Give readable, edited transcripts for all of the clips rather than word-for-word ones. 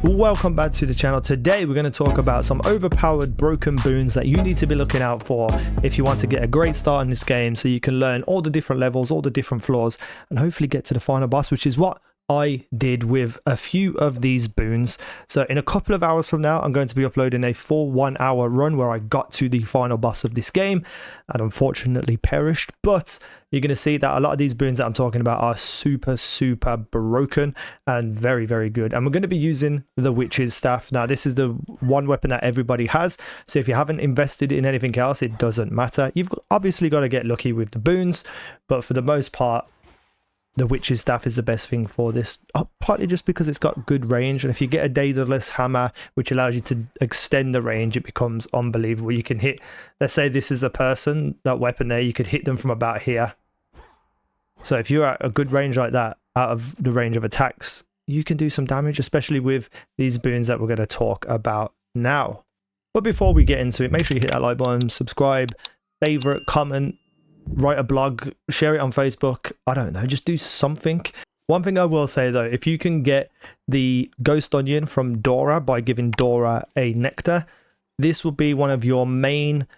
Welcome back to the channel. Today we're going to talk about some overpowered broken boons that you need to be looking out for if you want to get a great start in this game, so you can learn all the different levels, all the different floors, and hopefully get to the final boss, which is what I did with a few of these boons. So in a couple of hours from now, I'm going to be uploading a full 1 hour run where I got to the final boss of this game and unfortunately perished. But you're going to see that a lot of these boons that I'm talking about are super broken and very good. And we're going to be using the witch's staff. Now this is the one weapon that everybody has, so if you haven't invested in anything else, it doesn't matter. You've obviously got to get lucky with the boons, but for the most part the witch's staff is the best thing for this, partly just because it's got good range, and if you get a daedalus hammer which allows you to extend the range, it becomes unbelievable. You can hit, let's say this is a person, that weapon there, you could hit them from about here. So if you're at a good range like that, out of the range of attacks, you can do some damage, especially with these boons that we're going to talk about now. But before we get into it, make sure you hit that like button, subscribe, favorite, comment, write a blog, share it on Facebook. I don't know, just do something. One thing I will say though, if you can get the ghost onion from Dora by giving Dora a nectar, this will be one of your main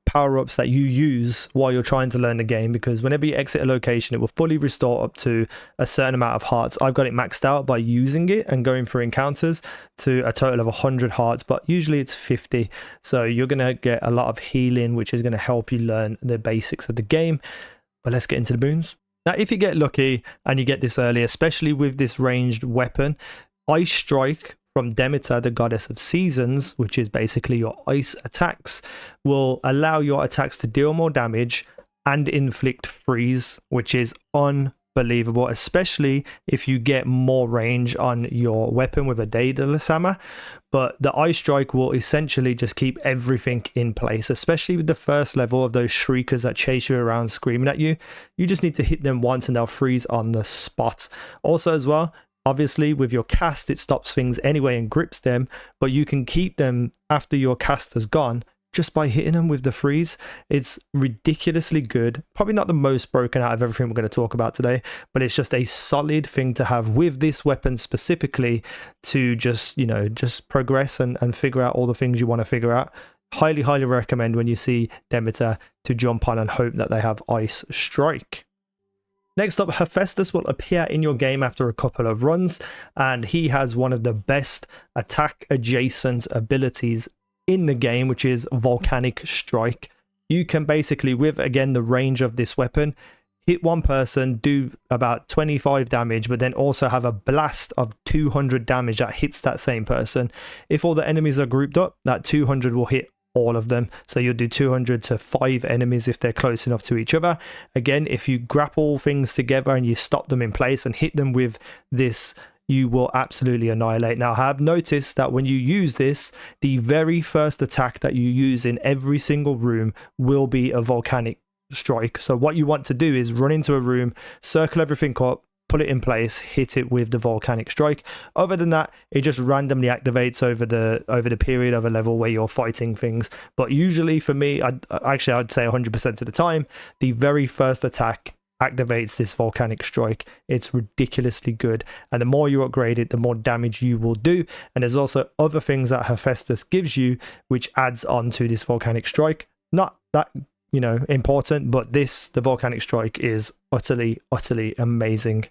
power-ups that you use while you're trying to learn the game, because whenever you exit a location it will fully restore up to a certain amount of hearts. I've got it maxed out by using it and going through encounters to a total of 100 hearts, but usually it's 50, so you're gonna get a lot of healing, which is going to help you learn the basics of the game. But let's get into the boons. Now if you get lucky and you get this early, especially with this ranged weapon, Ice Strike from Demeter, the goddess of seasons, which is basically your ice attacks, will allow your attacks to deal more damage and inflict freeze, which is unbelievable, especially if you get more range on your weapon with a daedalus hammer. But the Ice Strike will essentially just keep everything in place, especially with the first level of those shriekers that chase you around screaming at you. You just need to hit them once and they'll freeze on the spot. Also as well, obviously with your cast it stops things anyway and grips them, but you can keep them after your cast has gone just by hitting them with the freeze. It's ridiculously good. Probably not the most broken out of everything we're going to talk about today, but it's just a solid thing to have with this weapon specifically to just, you know, just progress and figure out all the things you want to figure out. Highly recommend when you see Demeter to jump on and hope that they have Ice Strike. Next up, Hephaestus will appear in your game after a couple of runs, and he has one of the best attack adjacent abilities in the game, which is Volcanic Strike. You can basically, with again the range of this weapon, hit one person, do about 25 damage, but then also have a blast of 200 damage that hits that same person. If all the enemies are grouped up, that 200 will hit all of them, so you'll do 200 to 5 enemies if they're close enough to each other. Again, if you grapple things together and you stop them in place and hit them with this, you will absolutely annihilate. Now I have noticed that when you use this, the very first attack that you use in every single room will be a Volcanic Strike. So what you want to do is run into a room, circle everything up, put it in place, hit it with the Volcanic Strike. Other than that, it just randomly activates over the period of a level where you're fighting things. But usually for me, I'd say 100% of the time, the very first attack activates this Volcanic Strike. It's ridiculously good, and the more you upgrade it, the more damage you will do. And there's also other things that Hephaestus gives you which adds on to this Volcanic Strike. Not that, you know, important, but the Volcanic Strike is utterly amazing.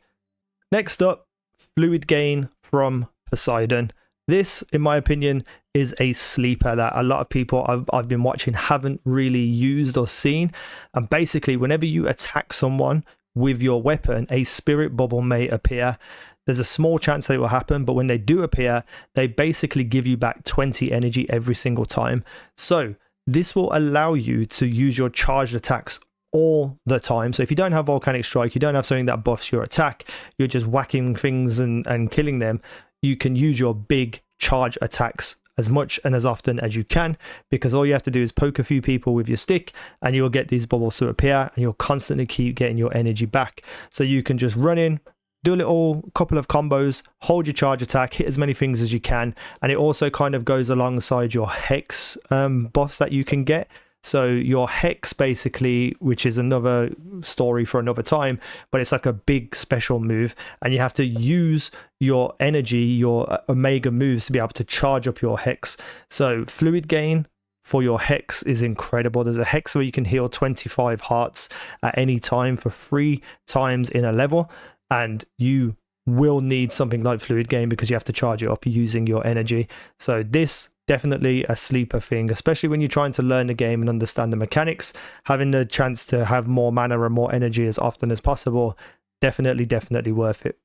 Next up, Fluid Gain from Poseidon. This, in my opinion, is a sleeper that a lot of people I've been watching haven't really used or seen. And basically, whenever you attack someone with your weapon, a spirit bubble may appear. There's a small chance that it will happen, but when they do appear, they basically give you back 20 energy every single time. So this will allow you to use your charged attacks all the time. So if you don't have Volcanic Strike, you don't have something that buffs your attack, you're just whacking things and killing them, you can use your big charge attacks as much and as often as you can, because all you have to do is poke a few people with your stick and you'll get these bubbles to appear, and you'll constantly keep getting your energy back. So you can just run in, do a little couple of combos, hold your charge attack, hit as many things as you can, and it also kind of goes alongside your hex buffs that you can get. So your hex basically, which is another story for another time, but it's like a big special move, and you have to use your energy, your omega moves, to be able to charge up your hex. So fluid gain for your hex is incredible. There's a hex where you can heal 25 hearts at any time for 3 times in a level, and you will need something like fluid gain because you have to charge it up using your energy. So this definitely a sleeper thing, especially when you're trying to learn the game and understand the mechanics. Having the chance to have more mana and more energy as often as possible, definitely worth it.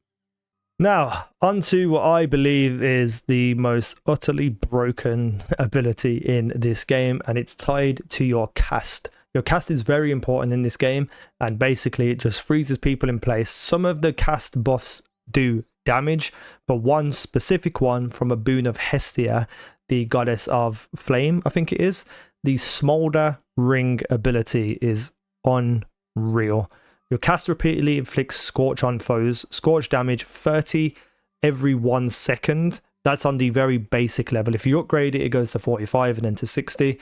Now, onto what I believe is the most utterly broken ability in this game, and it's tied to your cast. Your cast is very important in this game, and basically it just freezes people in place. Some of the cast buffs do damage, but one specific one from a boon of Hestia, the goddess of flame, I think it is, the Smolder ring ability is unreal. Your cast repeatedly inflicts scorch on foes. Scorch damage 30 every 1 second. That's on the very basic level. If you upgrade it, it goes to 45 and then to 60.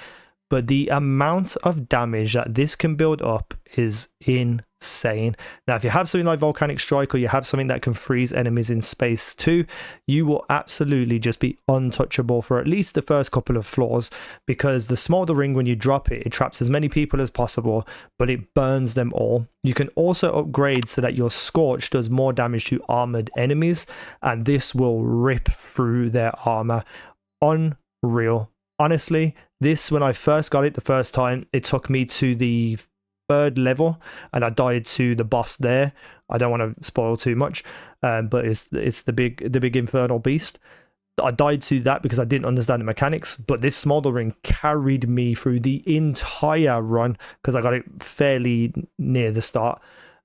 But the amount of damage that this can build up is insane. Now, if you have something like Volcanic Strike, or you have something that can freeze enemies in space too, you will absolutely just be untouchable for at least the first couple of floors, because the Smolder ring, when you drop it, it traps as many people as possible, but it burns them all. You can also upgrade so that your Scorch does more damage to armored enemies, and this will rip through their armor. Unreal. Honestly, this, when I first got it the first time, it took me to the 3rd level and I died to the boss there. I don't want to spoil too much, but it's the big infernal beast. I died to that because I didn't understand the mechanics, but this Smolder ring carried me through the entire run because I got it fairly near the start,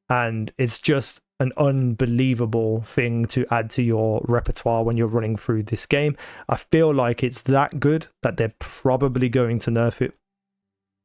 and it's just an unbelievable thing to add to your repertoire when you're running through this game. I feel like it's that good that they're probably going to nerf it.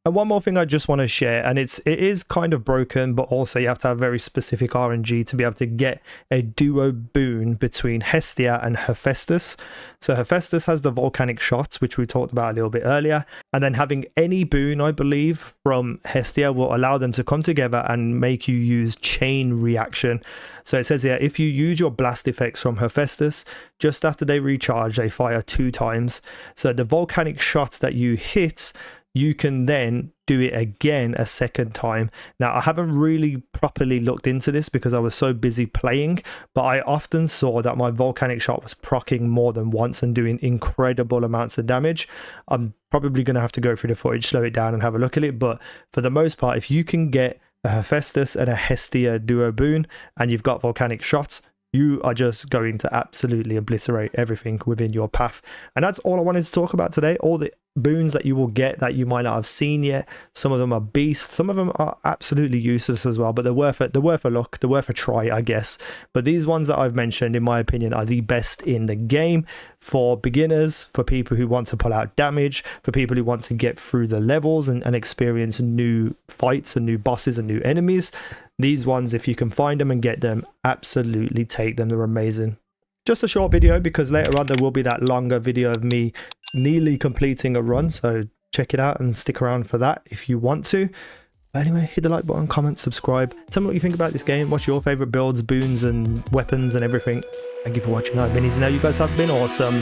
And one more thing I just want to share, and it is kind of broken, but also you have to have very specific RNG to be able to get a duo boon between Hestia and Hephaestus. So Hephaestus has the volcanic shots, which we talked about a little bit earlier, and then having any boon, I believe, from Hestia will allow them to come together and make you use chain reaction. So it says here, if you use your blast effects from Hephaestus, just after they recharge, they fire 2 times. So the volcanic shots that you hit, you can then do it again a 2nd time. Now, I haven't really properly looked into this because I was so busy playing, but I often saw that my volcanic shot was proccing more than once and doing incredible amounts of damage. I'm probably going to have to go through the footage, slow it down and have a look at it, but for the most part, if you can get a Hephaestus and a Hestia duo boon and you've got volcanic shots, you are just going to absolutely obliterate everything within your path. And that's all I wanted to talk about today. All the boons that you will get that you might not have seen yet. Some of them are beasts, some of them are absolutely useless as well, but they're worth it. They're worth a look, they're worth a try, I guess. But these ones that I've mentioned, in my opinion, are the best in the game for beginners, for people who want to pull out damage, for people who want to get through the levels and experience new fights and new bosses and new enemies. These ones, if you can find them and get them, absolutely take them. They're amazing. Just a short video because later on there will be that longer video of me nearly completing a run, so check it out and stick around for that if you want to. But anyway, hit the like button, comment, subscribe, tell me what you think about this game, what's your favorite builds, boons and weapons and everything. Thank you for watching. I've been easynow. You guys have been awesome.